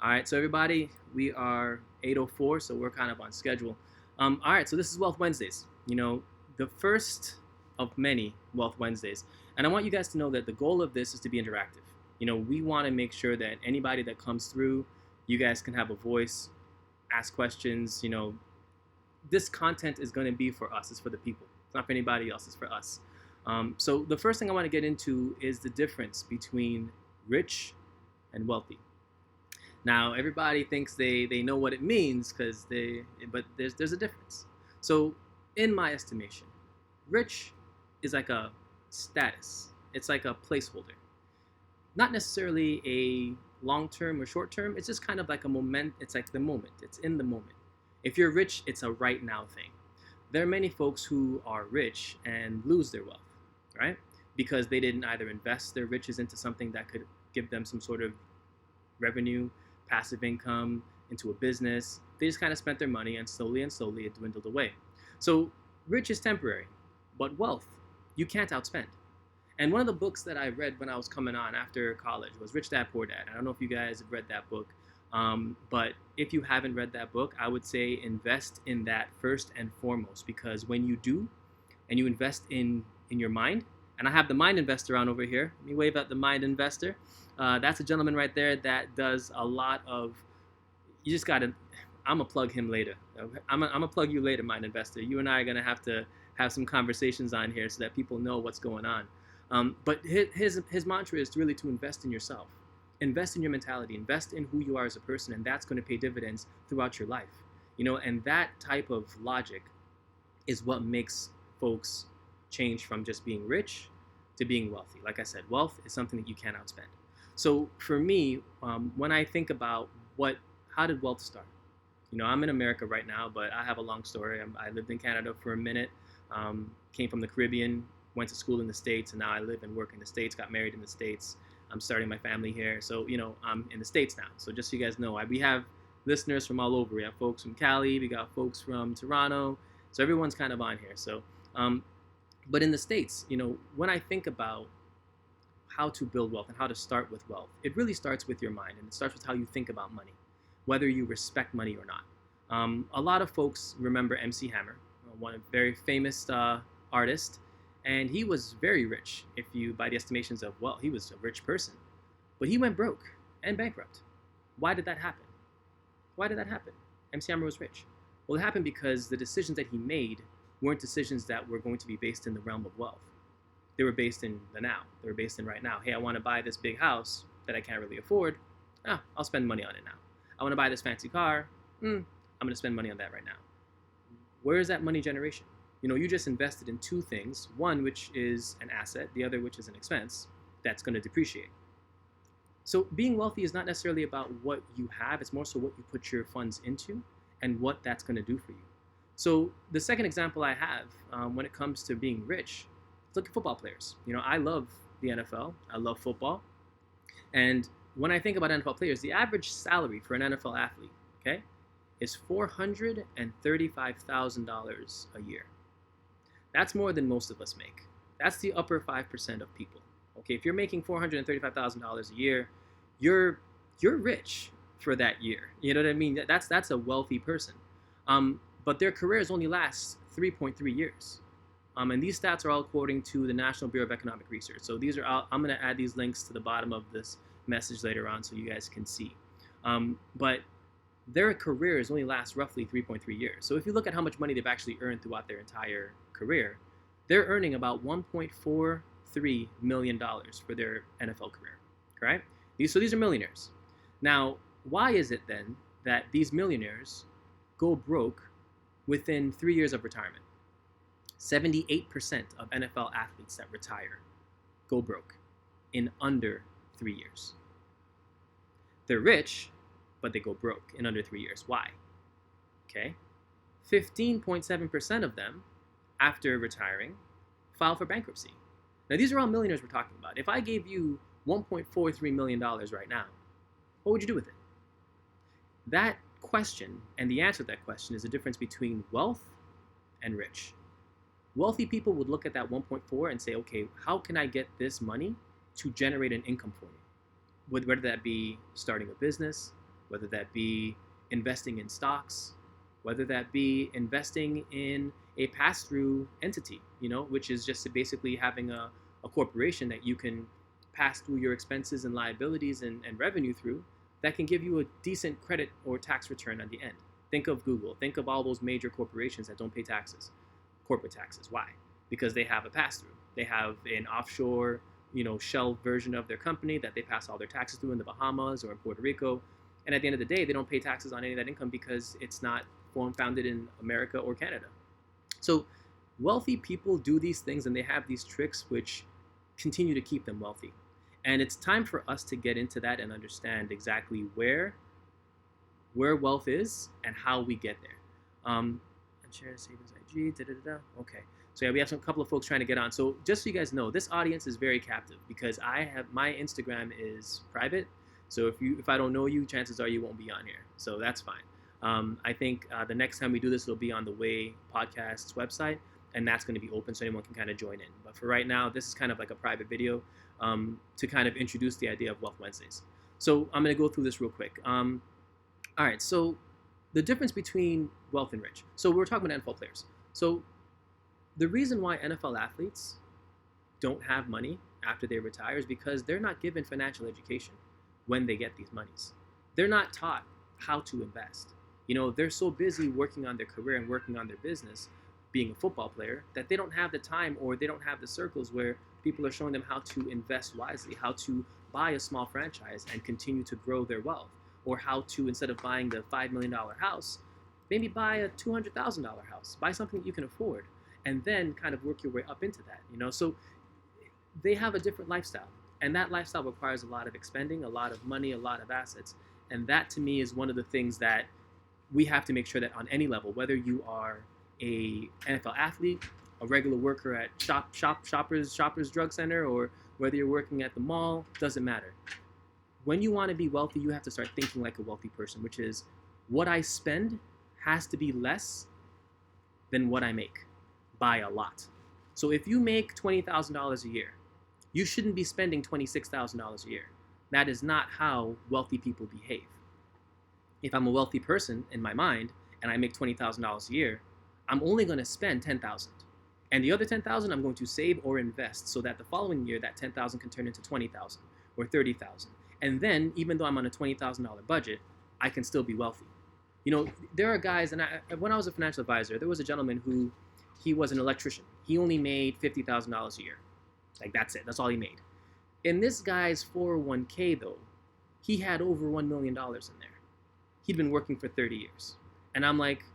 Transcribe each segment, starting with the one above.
All right, so everybody, we are 8:04, so we're kind of on schedule. All right, so this is Wealth Wednesdays. The first of many Wealth Wednesdays, and I want you guys to know that the goal of this is to be interactive. We want to make sure that anybody that comes through, you guys can have a voice, ask questions. This content is going to be for us. It's for the people. It's not for anybody else. It's for us. So the first thing I want to get into is the difference between rich and wealthy. Now everybody thinks they know what it means but there's a difference. So in my estimation, rich is like a status. It's like a placeholder. Not necessarily a long term or short term. It's just kind of like a moment. It's like the moment. It's in the moment. If you're rich, it's a right now thing. There are many folks who are rich and lose their wealth, right? Because they didn't either invest their riches into something that could give them some sort of revenue, passive income, into a business. They just kind of spent their money and slowly it dwindled away. So rich is temporary, but wealth, you can't outspend. And one of the books that I read when I was coming on after college was Rich Dad Poor Dad. I don't know if you guys have read that book, but if you haven't read that book, I would say invest in that first and foremost, because when you do, and you invest in your mind, and I have the mind investor on over here. Let me wave at the mind investor. That's a gentleman right there that does a lot of. You just gotta. I'm gonna plug him later. I'm gonna plug you later, mind investor. You and I are gonna have to have some conversations on here so that people know what's going on. But his mantra is really to invest in yourself, invest in your mentality, invest in who you are as a person, and that's going to pay dividends throughout your life. And that type of logic is what makes folks change from just being rich to being wealthy. Like I said, wealth is something that you can't outspend. So for me, when I think about how did wealth start? I'm in America right now, but I have a long story. I lived in Canada for a minute, came from the Caribbean, went to school in the States, and now I live and work in the States, got married in the States. I'm starting my family here. So, I'm in the States now. So just so you guys know, we have listeners from all over. We have folks from Cali, we got folks from Toronto. So everyone's kind of on here. So, but in the States, when I think about how to build wealth and how to start with wealth, it really starts with your mind, and it starts with how you think about money, whether you respect money or not. A lot of folks remember MC Hammer, one very famous artist, and he was very rich. If you, by the estimations of, well, he was a rich person, but he went broke and bankrupt. Why did that happen? Why did that happen? MC Hammer was rich. Well, it happened because the decisions that he made weren't decisions that were going to be based in the realm of wealth. They were based in the now. They were based in right now. Hey, I want to buy this big house that I can't really afford. I'll spend money on it now. I want to buy this fancy car. I'm going to spend money on that right now. Where is that money generation? You just invested in two things, one which is an asset, the other which is an expense that's going to depreciate. So being wealthy is not necessarily about what you have, it's more so what you put your funds into and what that's going to do for you. So the second example I have when it comes to being rich, look at football players. I love the NFL, I love football, and when I think about NFL players, the average salary for an NFL athlete, okay, is $435,000 a year. That's more than most of us make. That's the upper 5% of people. Okay, if you're making $435,000 a year, you're rich for that year. You know what I mean? That's a wealthy person. But their careers only last 3.3 years. And these stats are all according to the National Bureau of Economic Research. So these are I'm going to add these links to the bottom of this message later on so you guys can see. But their careers only last roughly 3.3 years. So if you look at how much money they've actually earned throughout their entire career, they're earning about $1.43 million for their NFL career, correct? So these are millionaires. Now, why is it then that these millionaires go broke within 3 years of retirement? 78% of NFL athletes that retire go broke in under 3 years. They're rich, but they go broke in under 3 years. Why? Okay. 15.7% of them, after retiring, file for bankruptcy. Now, these are all millionaires we're talking about. If I gave you $1.43 million right now, what would you do with it? That question and the answer to that question is the difference between wealth and rich. Wealthy people would look at that 1.4 and say, okay, how can I get this money to generate an income for me? Whether that be starting a business, whether that be investing in stocks, whether that be investing in a pass-through entity, which is just basically having a corporation that you can pass through your expenses and liabilities and revenue through that can give you a decent credit or tax return at the end. Think of Google. Think of all those major corporations that don't pay taxes, corporate taxes. Why? Because they have a pass-through. They have an offshore, shell version of their company that they pass all their taxes through in the Bahamas or in Puerto Rico. And at the end of the day, they don't pay taxes on any of that income because it's not founded in America or Canada. So wealthy people do these things and they have these tricks which continue to keep them wealthy. And it's time for us to get into that and understand exactly where wealth is and how we get there. And share savings IG, Okay. So yeah, we have a couple of folks trying to get on. So just so you guys know, this audience is very captive because my Instagram is private. So if I don't know you, chances are you won't be on here. So that's fine. I think the next time we do this, it'll be on the Way Podcast's website, and that's going to be open so anyone can kind of join in. But for right now, this is kind of like a private video to kind of introduce the idea of Wealth Wednesdays. So I'm going to go through this real quick. All right, so the difference between wealth and rich. So we're talking about NFL players. So the reason why NFL athletes don't have money after they retire is because they're not given financial education when they get these monies. They're not taught how to invest. They're so busy working on their career and working on their business, being a football player, that they don't have the time or they don't have the circles where people are showing them how to invest wisely, how to buy a small franchise and continue to grow their wealth, or how to, instead of buying the $5 million house, maybe buy a $200,000 house, buy something that you can afford, and then kind of work your way up into that. So they have a different lifestyle, and that lifestyle requires a lot of expending, a lot of money, a lot of assets, and that to me is one of the things that we have to make sure that on any level, whether you are a NFL athlete, a regular worker at Shoppers Drug Center, or whether you're working at the mall, doesn't matter. When you want to be wealthy, you have to start thinking like a wealthy person, which is what I spend has to be less than what I make by a lot. So if you make $20,000 a year, you shouldn't be spending $26,000 a year. That is not how wealthy people behave. If I'm a wealthy person in my mind and I make $20,000 a year, I'm only going to spend $10,000. And the other $10,000 I'm going to save or invest so that the following year that $10,000 can turn into $20,000 or $30,000. And then, even though I'm on a $20,000 budget, I can still be wealthy. There are guys, and when I was a financial advisor, there was a gentleman who, he was an electrician. He only made $50,000 a year. Like, that's it. That's all he made. In this guy's 401k, though, he had over $1 million in there. He'd been working for 30 years. And I'm like,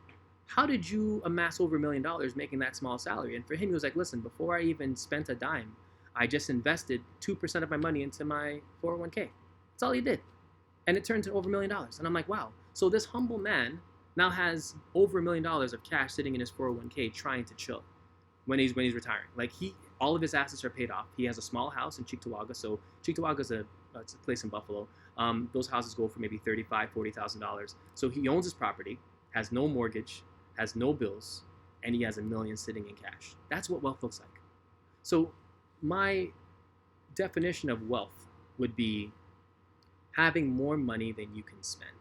how did you amass over $1 million making that small salary? And for him, he was like, listen, before I even spent a dime, I just invested 2% of my money into my 401k. That's all he did. And it turned to over $1 million. And I'm like, wow. So this humble man now has over $1 million of cash sitting in his 401k trying to chill when he's retiring. Like, all of his assets are paid off. He has a small house in Cheektowaga. So Cheektowaga is it's a place in Buffalo. Those houses go for maybe $35,000, $40,000. So he owns his property, has no mortgage, has no bills, and he has $1 million sitting in cash. That's what wealth looks like. So my definition of wealth would be having more money than you can spend.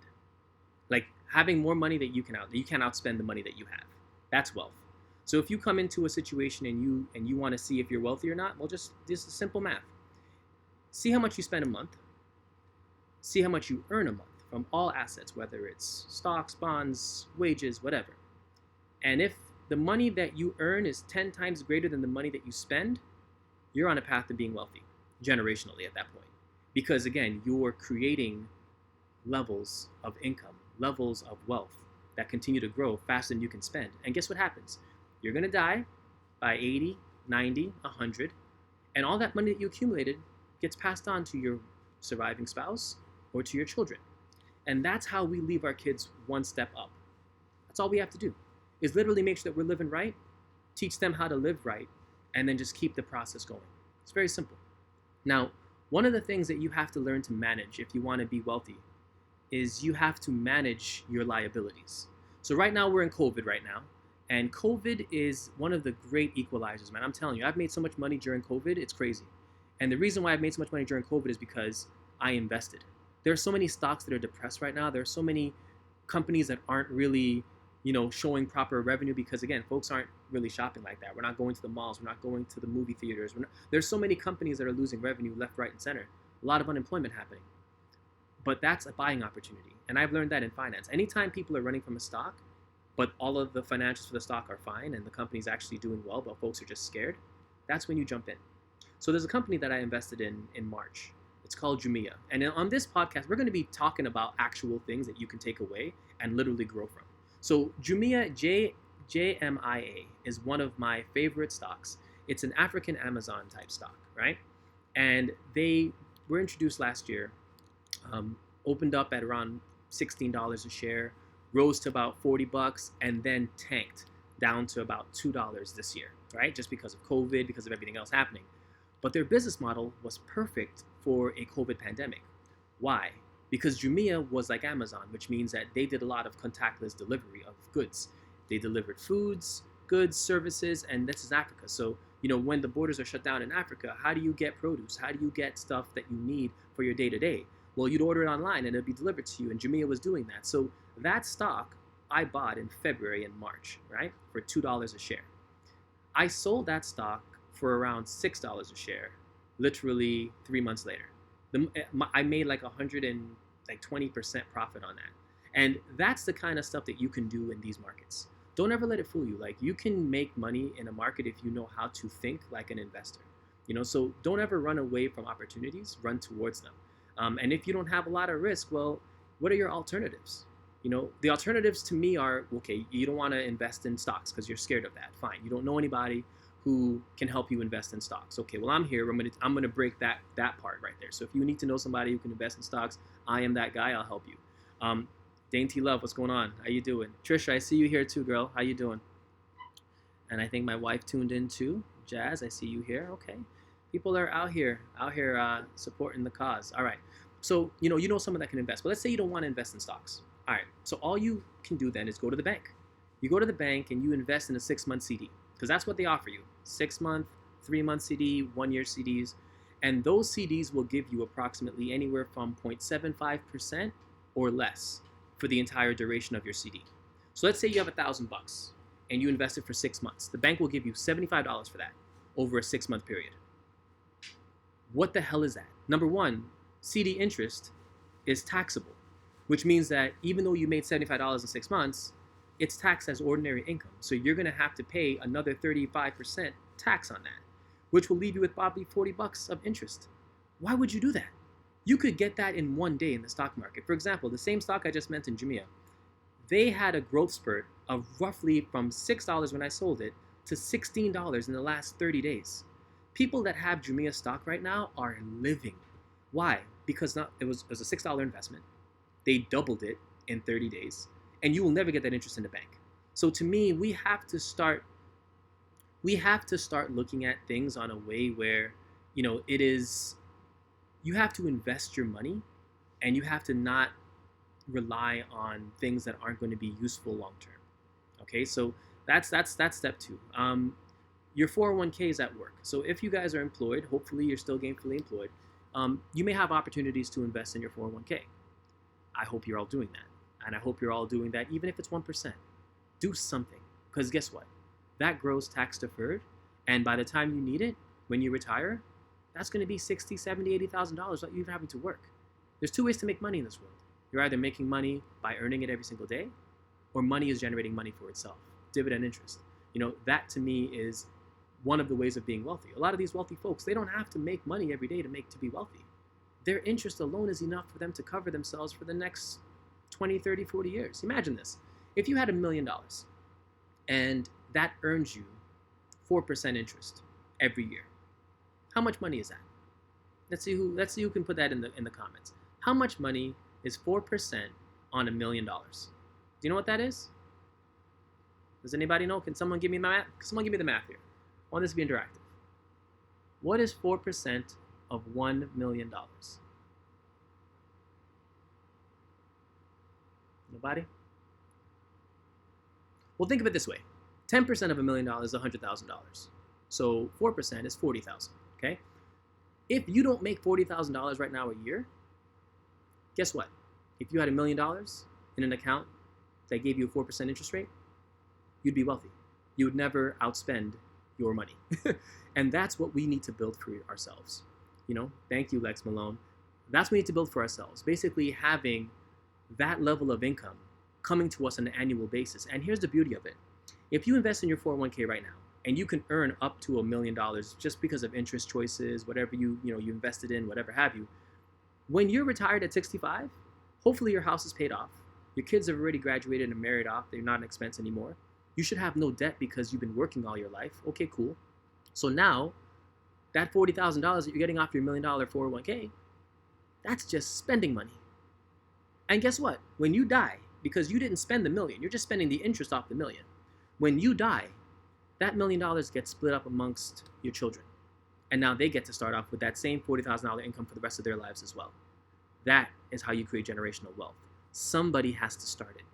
Like, having more money that you can outspend the money that you have. That's wealth. So if you come into a situation and you want to see if you're wealthy or not, well, just simple math. See how much you spend a month. See how much you earn a month from all assets, whether it's stocks, bonds, wages, whatever. And if the money that you earn is 10 times greater than the money that you spend, you're on a path to being wealthy, generationally at that point. Because again, you're creating levels of income, levels of wealth that continue to grow faster than you can spend. And guess what happens? You're going to die by 80, 90, 100, and all that money that you accumulated gets passed on to your surviving spouse or to your children. And that's how we leave our kids one step up. That's all we have to do, is literally make sure that we're living right, teach them how to live right, and then just keep the process going. It's very simple. Now, one of the things that you have to learn to manage if you want to be wealthy is you have to manage your liabilities. So right now we're in COVID right now, and COVID is one of the great equalizers, man. I'm telling you, I've made so much money during COVID, it's crazy. And the reason why I've made so much money during COVID is because I invested. There's so many stocks that are depressed right now. There's so many companies that aren't really, showing proper revenue because again, folks aren't really shopping like that. We're not going to the malls. We're not going to the movie theaters. There's so many companies that are losing revenue left, right, and center. A lot of unemployment happening. But that's a buying opportunity. And I've learned that in finance. Anytime people are running from a stock, but all of the financials for the stock are fine and the company's actually doing well, but folks are just scared, that's when you jump in. So there's a company that I invested in March. It's called Jumia. And on this podcast, we're going to be talking about actual things that you can take away and literally grow from. So Jumia, JMIA, is one of my favorite stocks. It's an African Amazon type stock, right? And they were introduced last year, opened up at around $16 a share, rose to about $40, and then tanked down to about $2 this year, right? Just because of COVID, because of everything else happening. But their business model was perfect for a COVID pandemic. Why? Because Jumia was like Amazon, which means that they did a lot of contactless delivery of goods. They delivered foods, goods, services, and this is Africa. So, when the borders are shut down in Africa, how do you get produce? How do you get stuff that you need for your day-to-day? Well, you'd order it online and it'd be delivered to you, and Jumia was doing that. So that stock I bought in February and March, right, for $2 a share. I sold that stock for around $6 a share, literally 3 months later. I made like 120% profit on that. And that's the kind of stuff that you can do in these markets. Don't ever let it fool you. Like, you can make money in a market if you know how to think like an investor. So don't ever run away from opportunities, run towards them. And if you don't have a lot of risk, well, what are your alternatives? The alternatives to me are, okay, you don't want to invest in stocks because you're scared of that. Fine. You don't know anybody who can help you invest in stocks. Okay, well, I'm here. I'm gonna break that part right there. So if you need to know somebody who can invest in stocks, I am that guy. I'll help you. Dainty Love, what's going on? How you doing? Trisha, I see you here too, girl. How you doing? And I think my wife tuned in too. Jazz, I see you here. Okay, people are out here supporting the cause. All right. So you know someone that can invest. But let's say you don't want to invest in stocks. All right. So all you can do then is go to the bank. You go to the bank and you invest in a 6-month CD because that's what they offer you: 6-month, 3-month CD, 1-year CDs, and those CDs will give you approximately anywhere from 0.75% or less for the entire duration of your CD. So let's say you have $1,000 and you invest it for 6 months. The bank will give you $75 for that over a 6-month period. What the hell is that? Number one, CD interest is taxable, which means that even though you made $75 in 6 months, it's taxed as ordinary income. So you're going to have to pay another 35% tax on that, which will leave you with probably $40 of interest. Why would you do that? You could get that in one day in the stock market. For example, the same stock I just mentioned, Jumia, they had a growth spurt of roughly from $6 when I sold it to $16 in the last 30 days. People that have Jumia stock right now are living. Why? Because it was a $6 investment. They doubled it in 30 days, and you will never get that interest in the bank. So to me, we have to start looking at things on a way where, it is, you have to invest your money, and you have to not rely on things that aren't going to be useful long term. Okay, so that's step 2. Your 401k is at work. So if you guys are employed, hopefully you're still gainfully employed, you may have opportunities to invest in your 401k. I hope you're all doing that. And I hope you're all doing that, even if it's 1%. Do something. Because guess what? That grows tax deferred. And by the time you need it, when you retire, that's going to be $60,000, $70,000, $80,000 without you having to work. There's 2 ways to make money in this world. You're either making money by earning it every single day, or money is generating money for itself. Dividend interest. That to me is one of the ways of being wealthy. A lot of these wealthy folks, they don't have to make money every day to be wealthy. Their interest alone is enough for them to cover themselves for the next 20, 30, 40 years. Imagine this. If you had $1 million and that earns you 4% interest every year, how much money is that? Let's see who can put that in the comments. How much money is 4% on $1 million? Do you know what that is? Does anybody know? Can someone give me my math? Someone give me the math here. I want this to be interactive. What is 4% of $1 million? Nobody? Well, think of it this way. 10% of $1 million is $100,000. So 4% is $40,000, okay? If you don't make $40,000 right now a year, Guess what? If you had $1 million in an account that gave you a 4% interest rate, you'd be wealthy. You would never outspend your money. And that's what we need to build for ourselves. Thank you, Lex Malone. That's what we need to build for ourselves. Basically, having that level of income coming to us on an annual basis. And here's the beauty of it. If you invest in your 401k right now, and you can earn up to $1 million just because of interest choices, whatever you invested in, whatever have you, when you're retired at 65, hopefully your house is paid off. Your kids have already graduated and married off. They're not an expense anymore. You should have no debt because you've been working all your life. Okay, cool. So now, that $40,000 that you're getting off your $1 million 401k, that's just spending money. And guess what? When you die, because you didn't spend the million, you're just spending the interest off the million. When you die, that $1 million gets split up amongst your children. And now they get to start off with that same $40,000 income for the rest of their lives as well. That is how you create generational wealth. Somebody has to start it.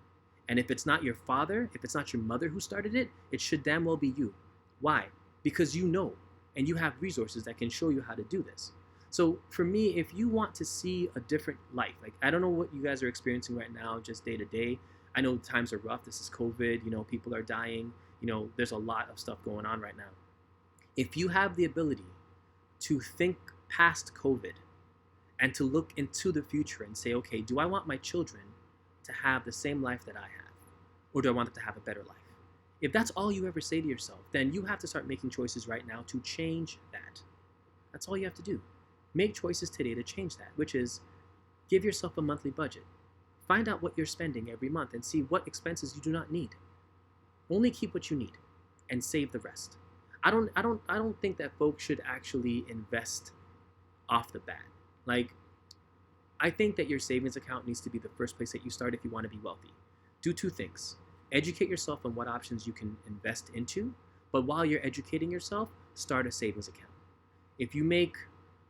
And if it's not your father, if it's not your mother who started it, it should damn well be you. Why? Because you know, and you have resources that can show you how to do this. So for me, if you want to see a different life, like I don't know what you guys are experiencing right now, just day to day. I know times are rough. This is COVID, people are dying. There's a lot of stuff going on right now. If you have the ability to think past COVID and to look into the future and say, okay, do I want my children to have the same life that I have? Or do I want them to have a better life? If that's all you ever say to yourself, then you have to start making choices right now to change that. That's all you have to do. Make choices today to change that, which is give yourself a monthly budget. Find out what you're spending every month and see what expenses you do not need. Only keep what you need and save the rest. I don't think that folks should actually invest off the bat. Like, I think that your savings account needs to be the first place that you start if you want to be wealthy. Do two things. Educate yourself on what options you can invest into, but while you're educating yourself, start a savings account. If you make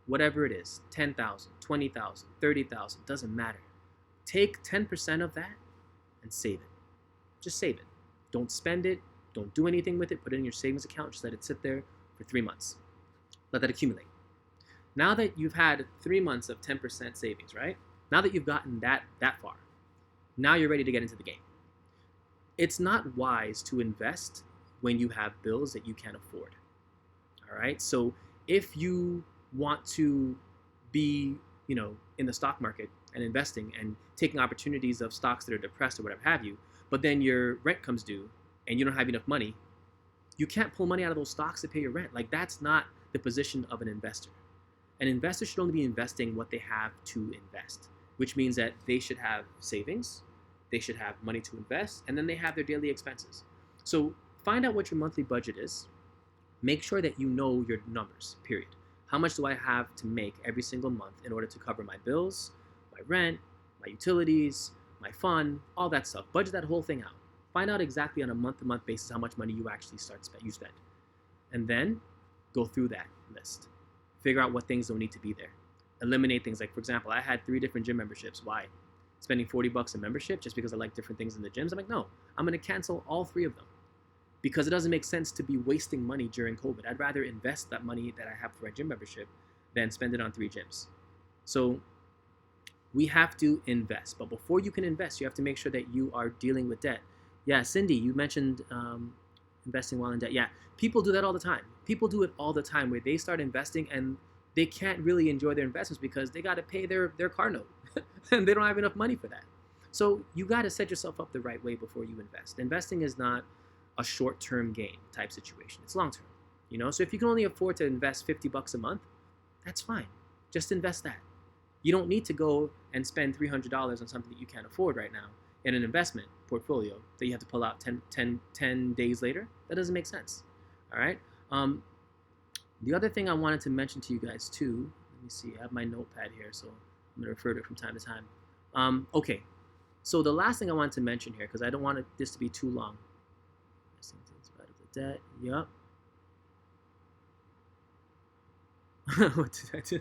whatever it is, $10,000, $20,000, $30,000, doesn't matter. Take 10% of that and save it. Just save it. Don't spend it. Don't do anything with it. Put it in your savings account. Just let it sit there for 3 months. Let that accumulate. Now that you've had 3 months of 10% savings, right? Now that you've gotten that far, now you're ready to get into the game. It's not wise to invest when you have bills that you can't afford. All right? So if you want to be, in the stock market and investing and taking opportunities of stocks that are depressed or whatever have you, but then your rent comes due and you don't have enough money, you can't pull money out of those stocks to pay your rent. Like, that's not the position of an investor. An investor should only be investing what they have to invest, which means that they should have savings, they should have money to invest, and then they have their daily expenses. So find out what your monthly budget is. Make sure that you know your numbers, period. How much do I have to make every single month in order to cover my bills, my rent, my utilities, my fund, all that stuff. Budget that whole thing out. Find out exactly on a month-to-month basis how much money you actually spend. And then go through that list. Figure out what things don't need to be there. Eliminate things like, for example, I had 3 different gym memberships. Why? Spending $40 a membership just because I like different things in the gyms? I'm like, no, I'm going to cancel all 3 of them because it doesn't make sense to be wasting money during COVID. I'd rather invest that money that I have for a gym membership than spend it on 3 gyms. So we have to invest. But before you can invest, you have to make sure that you are dealing with debt. Yeah, Cindy, you mentioned investing while in debt. Yeah, people do that all the time. People do it all the time where they start investing and they can't really enjoy their investments because they got to pay their car note and they don't have enough money for that. So you got to set yourself up the right way before you invest. Investing is not a short-term gain type situation. It's long-term, So if you can only afford to invest $50 a month, that's fine. Just invest that. You don't need to go and spend $300 on something that you can't afford right now in an investment portfolio that you have to pull out 10 days later. That doesn't make sense. All right. The other thing I wanted to mention to you guys too, let me see, I have my notepad here, so I'm going to refer to it from time to time. Okay. So the last thing I wanted to mention here, because I don't want this to be too long. Debt. Yep. What did I do?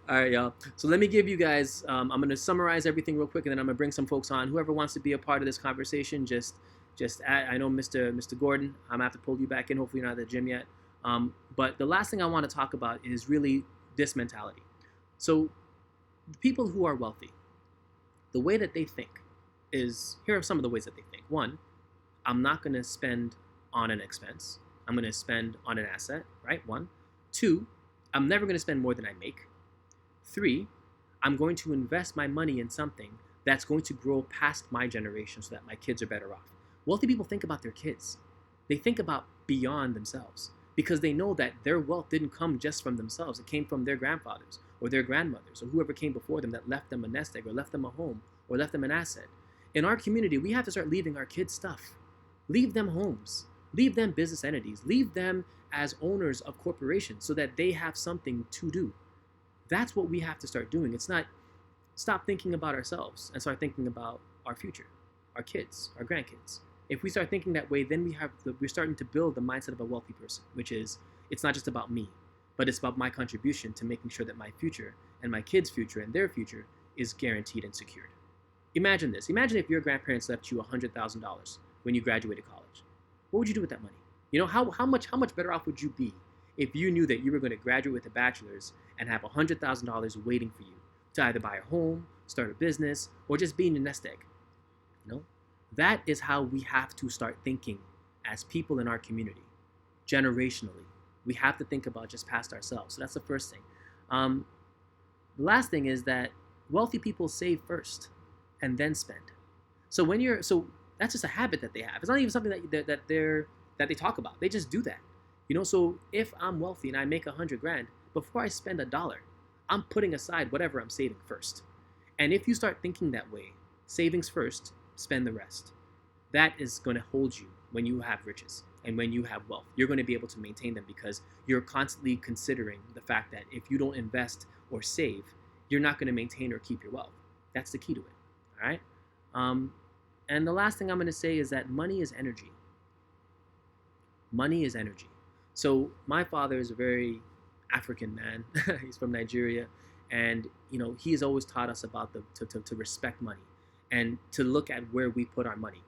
All right, y'all. So let me give you guys, I'm going to summarize everything real quick, and then I'm going to bring some folks on. Whoever wants to be a part of this conversation, just add. I know Mr. Gordon, I'm going to have to pull you back in. Hopefully you're not at the gym yet. But the last thing I want to talk about is really this mentality. So people who are wealthy, The way that they think is, here are some of the ways that they think. One, I'm not going to spend on an expense. I'm going to spend on an asset, right? One. Two, I'm never going to spend more than I make. Three, I'm going to invest my money in something that's going to grow past my generation so that my kids are better off. Wealthy people think about their kids. They think about beyond themselves because they know that their wealth didn't come just from themselves. It came from their grandfathers or their grandmothers or whoever came before them that left them a nest egg or left them a home or left them an asset. In our community, we have to start leaving our kids stuff. Leave them homes. Leave them business entities. Leave them as owners of corporations so that they have something to do. That's what we have to start doing. It's not stop thinking about ourselves and start thinking about our future, our kids, our grandkids. If we start thinking that way, then we're starting to build the mindset of a wealthy person, which is it's not just about me, but it's about my contribution to making sure that my future and my kids' future and their future is guaranteed and secured. Imagine this. Imagine if your grandparents left you $100,000 when you graduated college. What would you do with that money? You know, how much better off would you be if you knew that you were going to graduate with a bachelor's and have $100,000 waiting for you to either buy a home, start a business, or just be in a nest egg? You know, that is how we have to start thinking as people in our community, generationally. We have to think about just past ourselves. So that's the first thing. The last thing is that wealthy people save first and then spend. So that's just a habit that they have. It's not even something that they talk about. They just do that. You know, so if I'm wealthy and I make $100,000, before I spend $1, I'm putting aside whatever I'm saving first. And if you start thinking that way, savings first, spend the rest. That is going to hold you when you have riches and when you have wealth. You're going to be able to maintain them because you're constantly considering the fact that if you don't invest or save, you're not going to maintain or keep your wealth. That's the key to it. All right. And the last thing I'm going to say is that money is energy. Money is energy. So my father is a very African man. He's from Nigeria, and you know he has always taught us about to respect money and to look at where we put our money.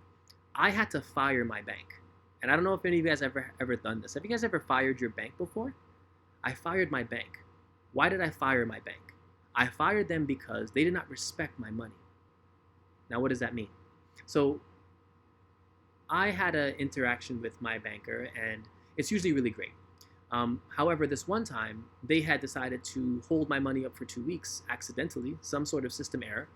I had to fire my bank, and I don't know if any of you guys ever done this. Have you guys ever fired your bank before? I fired my bank. Why did I fire my bank? I fired them because they did not respect my money. Now, what does that mean? So I had an interaction with my banker, and it's usually really great. However, this one time, they had decided to hold my money up for 2 weeks accidentally, some sort of system error,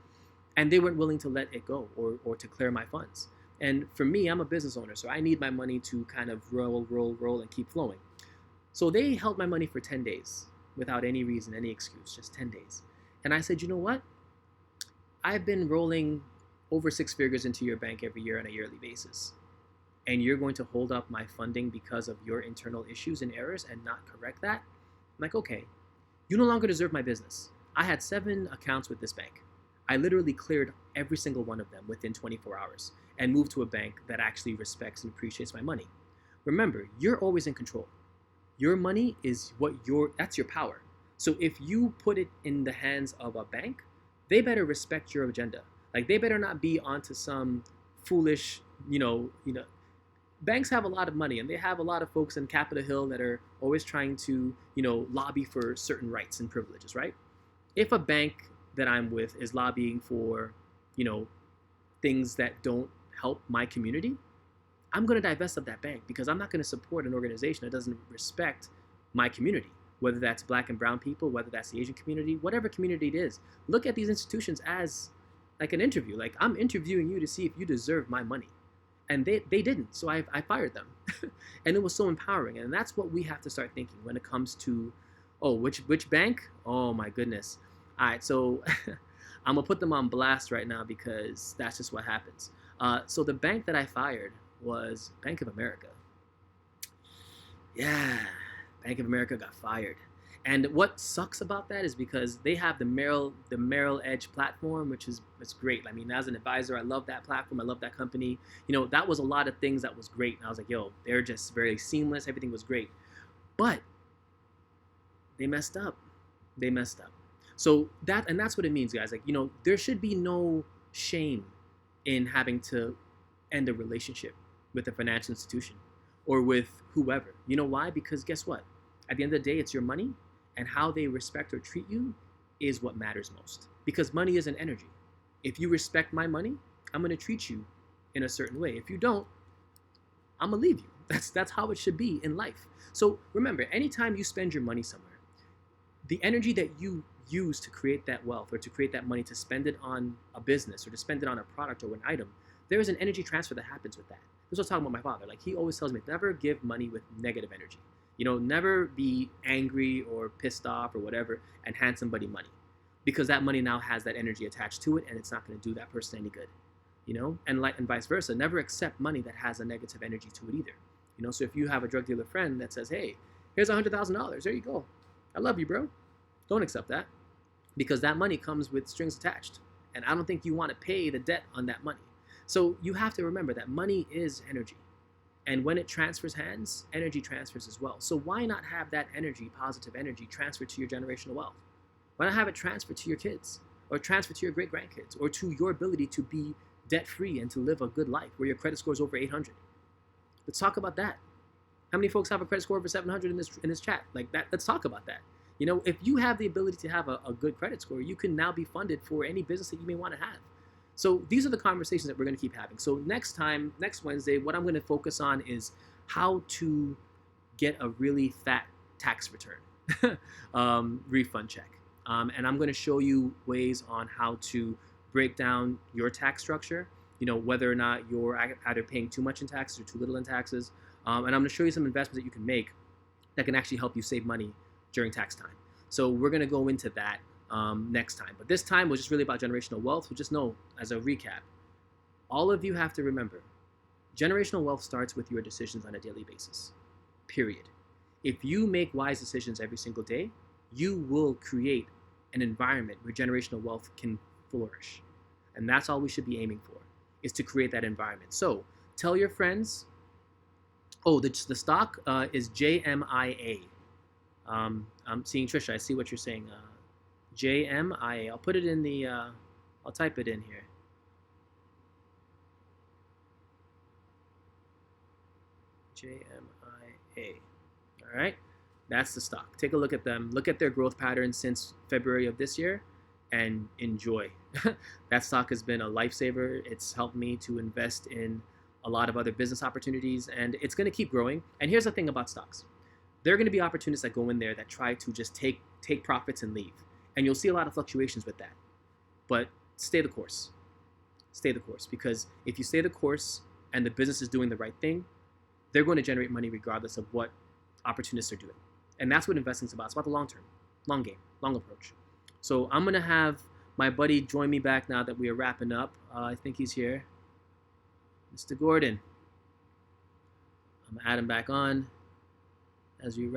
and they weren't willing to let it go or to clear my funds. And for me, I'm a business owner, so I need my money to kind of roll and keep flowing. So they held my money for 10 days without any reason, any excuse, just 10 days. And I said, you know what? I've been rolling over 6 figures into your bank every year on a yearly basis. And you're going to hold up my funding because of your internal issues and errors and not correct that? I'm like, okay, you no longer deserve my business. I had 7 accounts with this bank. I literally cleared every single one of them within 24 hours and moved to a bank that actually respects and appreciates my money. Remember, you're always in control. Your money is that's your power. So if you put it in the hands of a bank, they better respect your agenda. Like they better not be onto some foolish, banks have a lot of money and they have a lot of folks in Capitol Hill that are always trying to, lobby for certain rights and privileges, right? If a bank that I'm with is lobbying for, things that don't help my community, I'm going to divest of that bank because I'm not going to support an organization that doesn't respect my community, whether that's Black and brown people, whether that's the Asian community, whatever community it is. Look at these institutions as like an interview. Like I'm interviewing you to see if you deserve my money. And they didn't, so I fired them. And it was so empowering. And that's what we have to start thinking when it comes to, which bank? Oh my goodness. All right, so I'm gonna put them on blast right now because that's just what happens. So the bank that I fired was Bank of America. Yeah, Bank of America got fired. And what sucks about that is because they have the Merrill Edge platform, which is it's great. I mean, as an advisor, I love that platform. I love that company. That was a lot of things that was great. And I was like, yo, they're just very seamless. Everything was great. But they messed up. So that's what it means, guys. Like, there should be no shame in having to end a relationship with a financial institution or with whoever. You know why? Because guess what? At the end of the day, it's your money, and how they respect or treat you is what matters most. Because money is an energy. If you respect my money, I'm going to treat you in a certain way. If you don't, I'm going to leave you. That's how it should be in life. So remember, anytime you spend your money somewhere, the energy that you use to create that wealth or to create that money to spend it on a business or to spend it on a product or an item, there is an energy transfer that happens with that. This is what I was talking about my father. Like, he always tells me, never give money with negative energy. Never be angry or pissed off or whatever and hand somebody money, because that money now has that energy attached to it and it's not going to do that person any good. And vice versa. Never accept money that has a negative energy to it either. So if you have a drug dealer friend that says, hey, here's $100,000, there you go, I love you, bro, don't accept that, because that money comes with strings attached, and I don't think you want to pay the debt on that money. So you have to remember that money is energy, and when it transfers hands, energy transfers as well. So why not have that energy, positive energy, transfer to your generational wealth? Why not have it transfer to your kids, or transfer to your great grandkids, or to your ability to be debt free and to live a good life where your credit score is over 800? Let's talk about that. How many folks have a credit score over 700 in this chat? Like that. Let's talk about that. If you have the ability to have a good credit score, you can now be funded for any business that you may want to have. So these are the conversations that we're going to keep having. So next Wednesday, what I'm going to focus on is how to get a really fat tax return, refund check. And I'm going to show you ways on how to break down your tax structure, whether or not you're either paying too much in taxes or too little in taxes. And I'm going to show you some investments that you can make that can actually help you save money during tax time. So we're going to go into that next time. But this time was just really about generational wealth. So just know, as a recap, all of you have to remember, generational wealth starts with your decisions on a daily basis, period. If you make wise decisions every single day, you will create an environment where generational wealth can flourish. And that's all we should be aiming for, is to create that environment. So tell your friends. Oh, the stock is JMIA. I'm seeing Trisha. I see what you're saying. JMIA. I'll put it in the. I'll type it in here. JMIA. All right. That's the stock. Take a look at them. Look at their growth pattern since February of this year, and enjoy. That stock has been a lifesaver. It's helped me to invest in a lot of other business opportunities, and it's going to keep growing. And here's the thing about stocks. There are going to be opportunities that go in there that try to just take profits and leave. And you'll see a lot of fluctuations with that. But stay the course. Stay the course. Because if you stay the course and the business is doing the right thing, they're going to generate money regardless of what opportunists are doing. And that's what investing is about. It's about the long term, long game, long approach. So I'm going to have my buddy join me back now that we are wrapping up. I think he's here. Mr. Gordon. I'm going to add him back on as we wrap.